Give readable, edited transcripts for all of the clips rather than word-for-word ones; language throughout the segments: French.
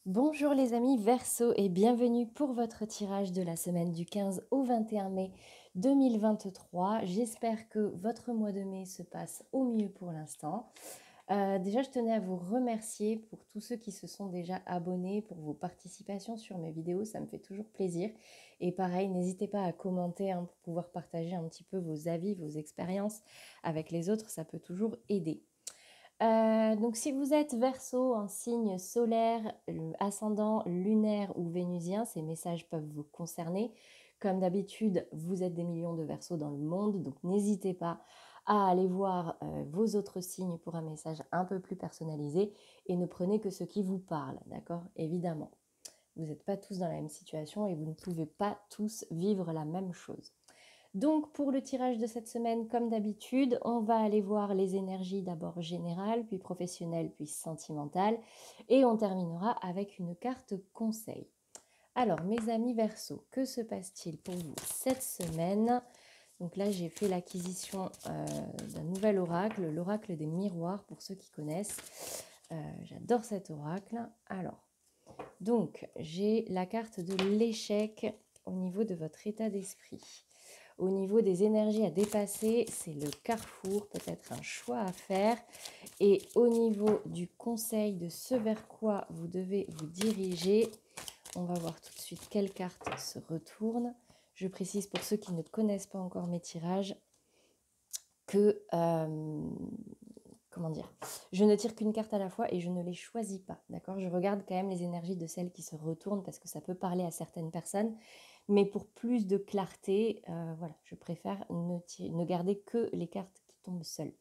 Bonjour les amis Verseau et bienvenue pour votre tirage de la semaine du 15 au 21 mai 2023. J'espère que votre mois de mai se passe au mieux pour l'instant. Déjà, je tenais à vous remercier pour tous ceux qui se sont déjà abonnés, pour vos participations sur mes vidéos, ça me fait toujours plaisir. Et pareil, n'hésitez pas à commenter pour pouvoir partager un petit peu vos avis, vos expériences avec les autres, ça peut toujours aider. Donc si vous êtes Verseau en signe solaire, ascendant, lunaire ou vénusien, ces messages peuvent vous concerner. Comme d'habitude, vous êtes des millions de Verseaux dans le monde, donc n'hésitez pas à aller voir vos autres signes pour un message un peu plus personnalisé et ne prenez que ce qui vous parle, d'accord? Évidemment, vous n'êtes pas tous dans la même situation et vous ne pouvez pas tous vivre la même chose. Donc pour le tirage de cette semaine, comme d'habitude, on va aller voir les énergies d'abord générales, puis professionnelles, puis sentimentales, et on terminera avec une carte conseil. Alors mes amis Verseau, que se passe-t-il pour vous cette semaine? Donc là j'ai fait l'acquisition d'un nouvel oracle, l'oracle des miroirs pour ceux qui connaissent. J'adore cet oracle. Alors, donc j'ai la carte de l'échec au niveau de votre état d'esprit. Au niveau des énergies à dépasser, c'est le carrefour, peut-être un choix à faire. Et au niveau du conseil de ce vers quoi vous devez vous diriger, on va voir tout de suite quelle carte se retourne. Je précise pour ceux qui ne connaissent pas encore mes tirages que, comment dire, je ne tire qu'une carte à la fois et je ne les choisis pas, d'accord? Je regarde quand même les énergies de celles qui se retournent parce que ça peut parler à certaines personnes. Mais pour plus de clarté, voilà, je préfère ne garder que les cartes qui tombent seules.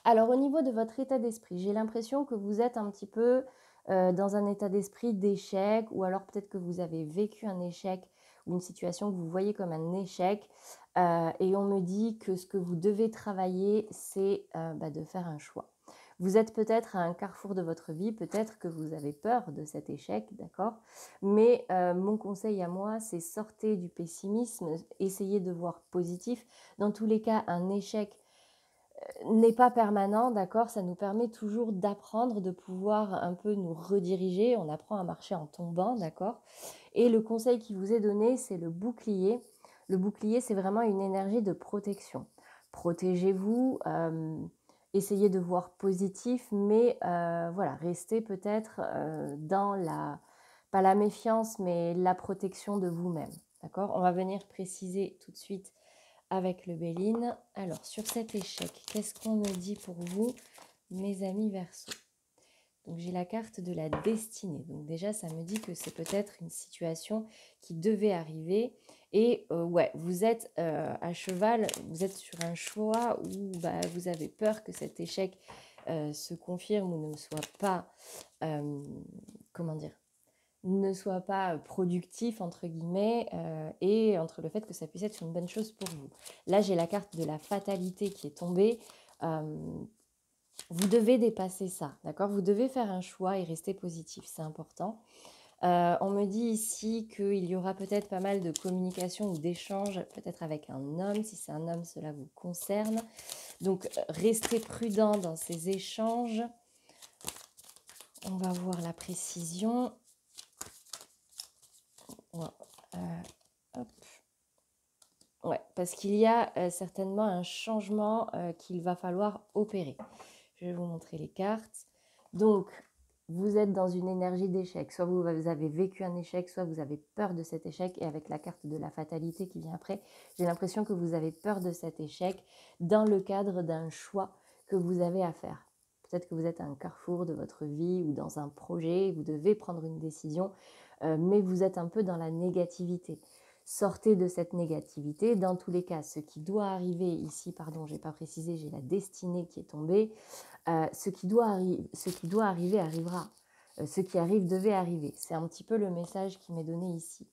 Alors au niveau de votre état d'esprit, j'ai l'impression que vous êtes un petit peu dans un état d'esprit d'échec, ou alors peut-être que vous avez vécu un échec ou une situation que vous voyez comme un échec, et on me dit que ce que vous devez travailler, c'est de faire un choix. Vous êtes peut-être à un carrefour de votre vie, peut-être que vous avez peur de cet échec, d'accord? Mais mon conseil à moi, c'est sortez du pessimisme, essayez de voir positif. Dans tous les cas, un échec n'est pas permanent, d'accord? Ça nous permet toujours d'apprendre, de pouvoir un peu nous rediriger. On apprend à marcher en tombant, d'accord? Et le conseil qui vous est donné, c'est le bouclier. Le bouclier, c'est vraiment une énergie de protection. Protégez-vous, essayez de voir positif, mais voilà, restez peut-être dans pas la méfiance, mais la protection de vous-même, d'accord? On va venir préciser tout de suite avec le Béline. Alors, sur cet échec, qu'est-ce qu'on me dit pour vous, mes amis Verseau? Donc, j'ai la carte de la destinée. Donc, déjà, ça me dit que c'est peut-être une situation qui devait arriver. Et ouais, vous êtes à cheval, vous êtes sur un choix où vous avez peur que cet échec se confirme ou ne soit pas, comment dire, ne soit pas productif, entre guillemets, et entre le fait que ça puisse être une bonne chose pour vous. Là, j'ai la carte de la fatalité qui est tombée. Vous devez dépasser ça, d'accord? Vous devez faire un choix et rester positif, c'est important. On me dit ici qu'il y aura peut-être pas mal de communication ou d'échanges, peut-être avec un homme. Si c'est un homme, cela vous concerne. Donc, restez prudent dans ces échanges. On va voir la précision. Ouais, hop. Ouais, parce qu'il y a certainement un changement qu'il va falloir opérer. Je vais vous montrer les cartes. Donc, vous êtes dans une énergie d'échec. Soit vous avez vécu un échec, soit vous avez peur de cet échec. Et avec la carte de la fatalité qui vient après, j'ai l'impression que vous avez peur de cet échec dans le cadre d'un choix que vous avez à faire. Peut-être que vous êtes à un carrefour de votre vie ou dans un projet, vous devez prendre une décision, mais vous êtes un peu dans la négativité. Sortez de cette négativité. Dans tous les cas, ce qui doit arriver ici, pardon, je n'ai pas précisé, j'ai la destinée qui est tombée. Ce qui doit arriver arrivera. Ce qui arrive devait arriver. C'est un petit peu le message qui m'est donné ici.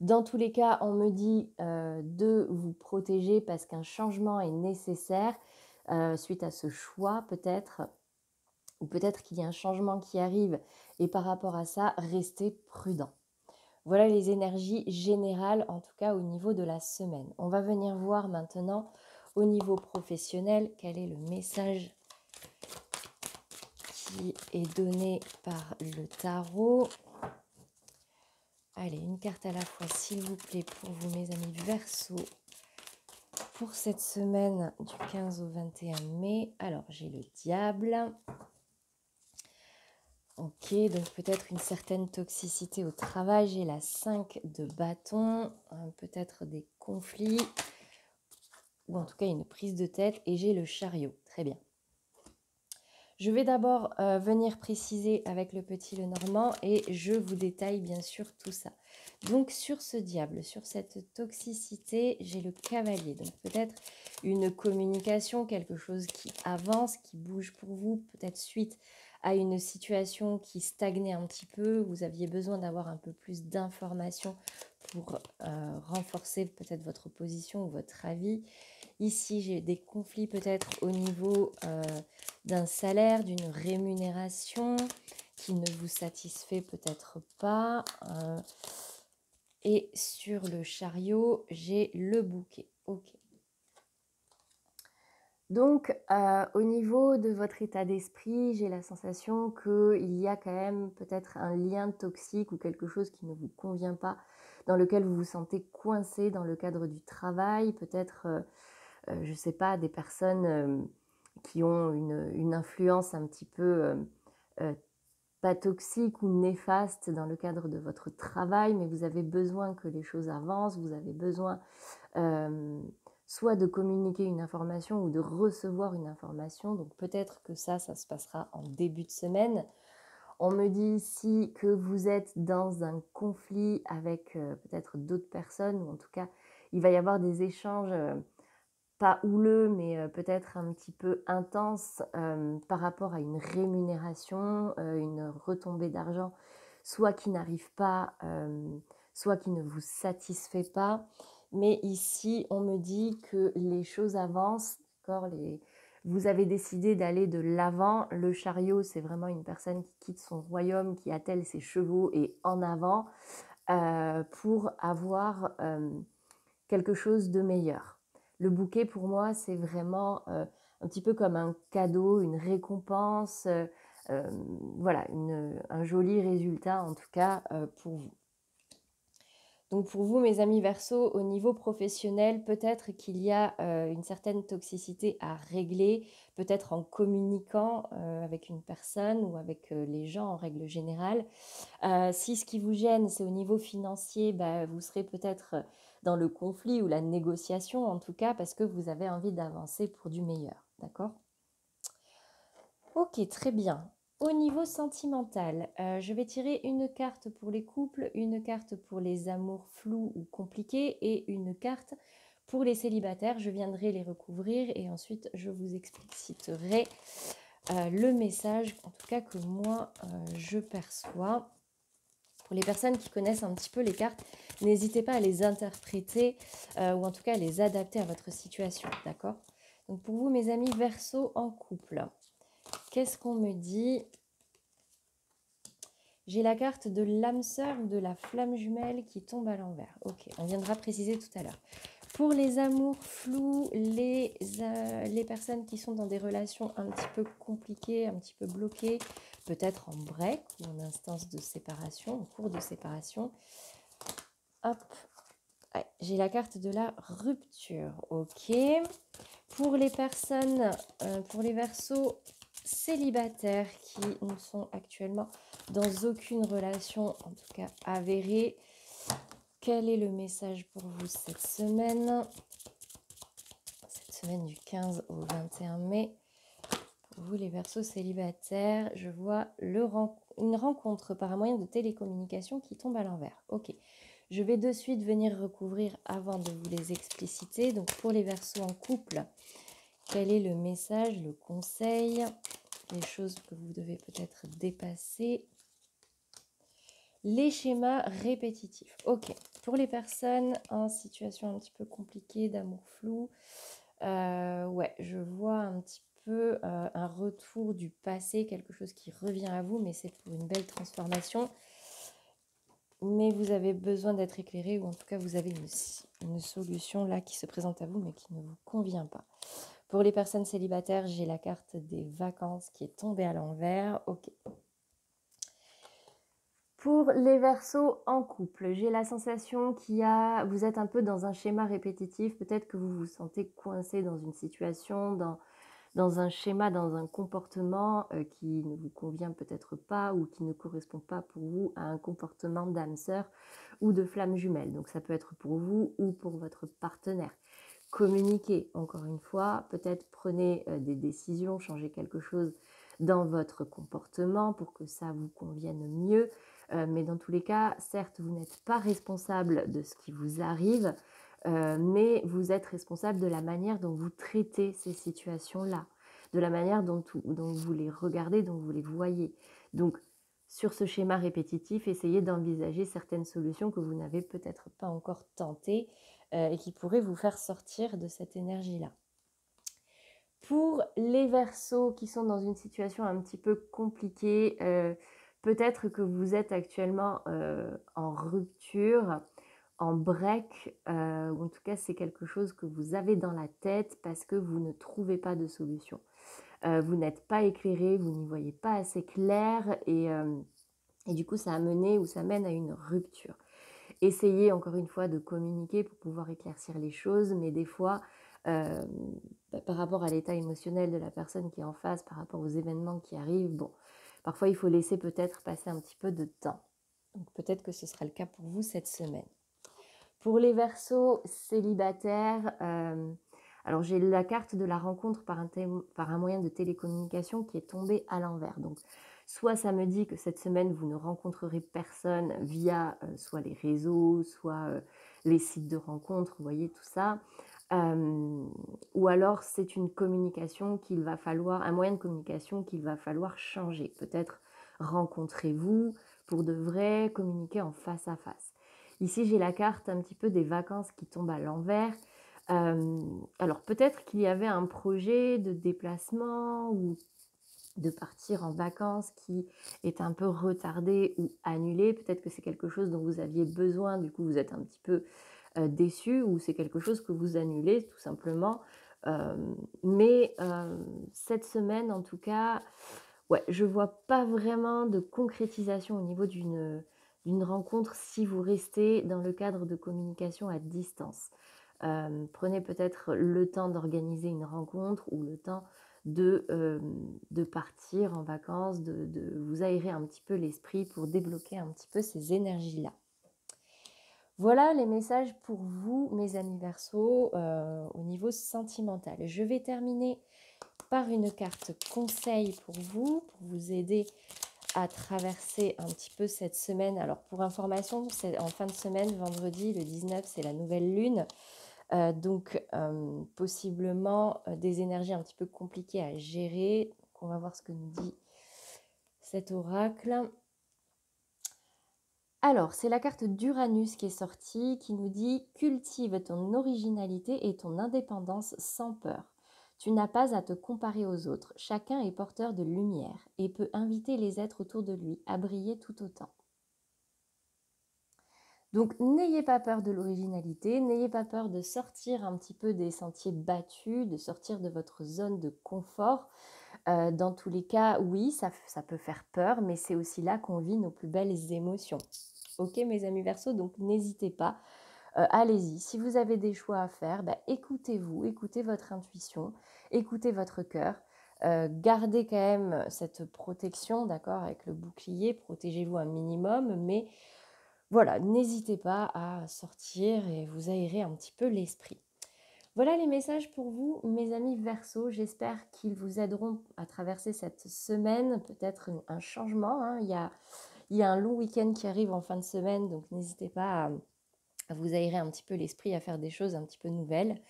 Dans tous les cas, on me dit de vous protéger parce qu'un changement est nécessaire suite à ce choix peut-être, ou peut-être qu'il y a un changement qui arrive et par rapport à ça, restez prudent. Voilà les énergies générales, en tout cas au niveau de la semaine. On va venir voir maintenant au niveau professionnel quel est le message qui est donné par le tarot. Allez, une carte à la fois, s'il vous plaît, pour vous, mes amis Verseau, pour cette semaine du 15 au 21 mai. Alors, j'ai le diable. Ok, donc peut-être une certaine toxicité au travail. J'ai la 5 de bâton, peut-être des conflits, ou en tout cas une prise de tête. Et j'ai le chariot. Très bien. Je vais d'abord venir préciser avec le petit Lenormand et je vous détaille bien sûr tout ça. Donc sur ce diable, sur cette toxicité, j'ai le cavalier. Donc peut-être une communication, quelque chose qui avance, qui bouge pour vous, peut-être suite à une situation qui stagnait un petit peu. Vous aviez besoin d'avoir un peu plus d'informations pour renforcer peut-être votre position ou votre avis. Ici, j'ai des conflits peut-être au niveau d'un salaire, d'une rémunération qui ne vous satisfait peut-être pas. Et sur le chariot, j'ai le bouquet. Ok. Donc, au niveau de votre état d'esprit, j'ai la sensation qu'il y a quand même peut-être un lien toxique ou quelque chose qui ne vous convient pas, dans lequel vous vous sentez coincé dans le cadre du travail, peut-être... je ne sais pas, des personnes qui ont une influence un petit peu pas toxique ou néfaste dans le cadre de votre travail, mais vous avez besoin que les choses avancent, vous avez besoin soit de communiquer une information ou de recevoir une information. Donc peut-être que ça se passera en début de semaine. On me dit ici que vous êtes dans un conflit avec peut-être d'autres personnes, ou en tout cas, il va y avoir des échanges pas houleux, mais peut-être un petit peu intense par rapport à une rémunération, une retombée d'argent, soit qui n'arrive pas, soit qui ne vous satisfait pas. Mais ici, on me dit que les choses avancent, d'accord, vous avez décidé d'aller de l'avant. Le chariot, c'est vraiment une personne qui quitte son royaume, qui attelle ses chevaux et en avant pour avoir quelque chose de meilleur. Le bouquet, pour moi, c'est vraiment un petit peu comme un cadeau, une récompense, voilà, un joli résultat en tout cas pour vous. Donc pour vous, mes amis Verseau, au niveau professionnel, peut-être qu'il y a une certaine toxicité à régler, peut-être en communiquant avec une personne ou avec les gens en règle générale. Si ce qui vous gêne, c'est au niveau financier, bah, vous serez peut-être dans le conflit ou la négociation, en tout cas, parce que vous avez envie d'avancer pour du meilleur. D'accord ? Ok, très bien. Au niveau sentimental, je vais tirer une carte pour les couples, une carte pour les amours flous ou compliqués et une carte pour les célibataires. Je viendrai les recouvrir et ensuite je vous expliciterai le message, en tout cas que moi je perçois. Pour les personnes qui connaissent un petit peu les cartes, n'hésitez pas à les interpréter ou en tout cas à les adapter à votre situation, d'accord ? Donc pour vous, mes amis Verseau en couple, qu'est-ce qu'on me dit ? J'ai la carte de l'âme sœur ou de la flamme jumelle qui tombe à l'envers. Ok, on viendra préciser tout à l'heure. Pour les amours flous, les personnes qui sont dans des relations un petit peu compliquées, un petit peu bloquées, peut-être en break ou en instance de séparation, en cours de séparation. Hop, ouais, j'ai la carte de la rupture. Ok. Pour les personnes, pour les Verseaux célibataires qui ne sont actuellement dans aucune relation, en tout cas avérée, quel est le message pour vous cette semaine du 15 au 21 mai. Pour vous, les Verseaux célibataires, je vois une rencontre par un moyen de télécommunication qui tombe à l'envers. Ok. Je vais de suite venir recouvrir avant de vous les expliciter. Donc, pour les Verseaux en couple, quel est le message, le conseil, les choses que vous devez peut-être dépasser? Les schémas répétitifs. Ok. Pour les personnes en situation un petit peu compliquée, d'amour flou, ouais, je vois un petit peu un retour du passé, quelque chose qui revient à vous, mais c'est pour une belle transformation. Mais vous avez besoin d'être éclairé, ou en tout cas vous avez une solution là qui se présente à vous, mais qui ne vous convient pas. Pour les personnes célibataires, j'ai la carte des vacances qui est tombée à l'envers. Ok. Pour les Verseaux en couple, j'ai la sensation vous êtes un peu dans un schéma répétitif. Peut-être que vous vous sentez coincé dans une situation, dans un schéma, dans un comportement qui ne vous convient peut-être pas ou qui ne correspond pas pour vous à un comportement d'âme sœur ou de flamme jumelle. Donc ça peut être pour vous ou pour votre partenaire. Communiquez, encore une fois, peut-être prenez des décisions, changez quelque chose dans votre comportement pour que ça vous convienne mieux. Mais dans tous les cas, certes, vous n'êtes pas responsable de ce qui vous arrive, mais vous êtes responsable de la manière dont vous traitez ces situations-là, de la manière dont vous les regardez, dont vous les voyez. Donc, sur ce schéma répétitif, essayez d'envisager certaines solutions que vous n'avez peut-être pas encore tentées et qui pourraient vous faire sortir de cette énergie-là. Pour les Verseaux qui sont dans une situation un petit peu compliquée, peut-être que vous êtes actuellement en rupture, en break, ou en tout cas c'est quelque chose que vous avez dans la tête parce que vous ne trouvez pas de solution. Vous n'êtes pas éclairé, vous n'y voyez pas assez clair et du coup ça a mené ou ça mène à une rupture. Essayez encore une fois de communiquer pour pouvoir éclaircir les choses, mais des fois, par rapport à l'état émotionnel de la personne qui est en face, par rapport aux événements qui arrivent, bon, parfois il faut laisser peut-être passer un petit peu de temps. Donc peut-être que ce sera le cas pour vous cette semaine. Pour les Verseaux célibataires, alors j'ai la carte de la rencontre par un moyen de télécommunication qui est tombée à l'envers. Donc soit ça me dit que cette semaine vous ne rencontrerez personne via soit les réseaux, soit les sites de rencontres, vous voyez tout ça. Ou alors c'est une communication un moyen de communication qu'il va falloir changer. Peut-être rencontrez-vous pour de vrai, communiquer en face à face. Ici, j'ai la carte un petit peu des vacances qui tombent à l'envers. Alors peut-être qu'il y avait un projet de déplacement ou de partir en vacances qui est un peu retardé ou annulé. Peut-être que c'est quelque chose dont vous aviez besoin, du coup vous êtes un petit peu déçu ou c'est quelque chose que vous annulez tout simplement. Mais cette semaine en tout cas, ouais, je vois pas vraiment de concrétisation au niveau d'une rencontre si vous restez dans le cadre de communication à distance. Prenez peut-être le temps d'organiser une rencontre ou le temps de partir en vacances, de vous aérer un petit peu l'esprit pour débloquer un petit peu ces énergies-là. Voilà les messages pour vous, mes amis Verseaux, au niveau sentimental. Je vais terminer par une carte conseil pour vous aider à traverser un petit peu cette semaine. Alors pour information, c'est en fin de semaine, vendredi, le 19, c'est la nouvelle lune. Donc possiblement des énergies un petit peu compliquées à gérer. Donc, on va voir ce que nous dit cet oracle. Alors, c'est la carte d'Uranus qui est sortie, qui nous dit « Cultive ton originalité et ton indépendance sans peur. Tu n'as pas à te comparer aux autres. Chacun est porteur de lumière et peut inviter les êtres autour de lui à briller tout autant. » Donc, n'ayez pas peur de l'originalité, n'ayez pas peur de sortir un petit peu des sentiers battus, de sortir de votre zone de confort. Dans tous les cas, oui, ça peut faire peur, mais c'est aussi là qu'on vit nos plus belles émotions. Ok, mes amis Verseaux, donc n'hésitez pas, allez-y. Si vous avez des choix à faire, écoutez-vous, écoutez votre intuition, écoutez votre cœur. Gardez quand même cette protection, d'accord, avec le bouclier, protégez-vous un minimum, mais voilà, n'hésitez pas à sortir et vous aérer un petit peu l'esprit. Voilà les messages pour vous, mes amis Verseaux. J'espère qu'ils vous aideront à traverser cette semaine, peut-être un changement. Hein. Il y a un long week-end qui arrive en fin de semaine, donc n'hésitez pas à vous aérer un petit peu l'esprit, à faire des choses un petit peu nouvelles.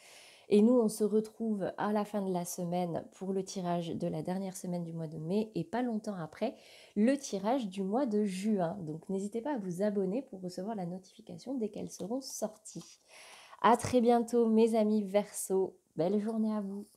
Et nous, on se retrouve à la fin de la semaine pour le tirage de la dernière semaine du mois de mai et pas longtemps après, le tirage du mois de juin. Donc n'hésitez pas à vous abonner pour recevoir la notification dès qu'elles seront sorties. À très bientôt mes amis Verseaux. Belle journée à vous.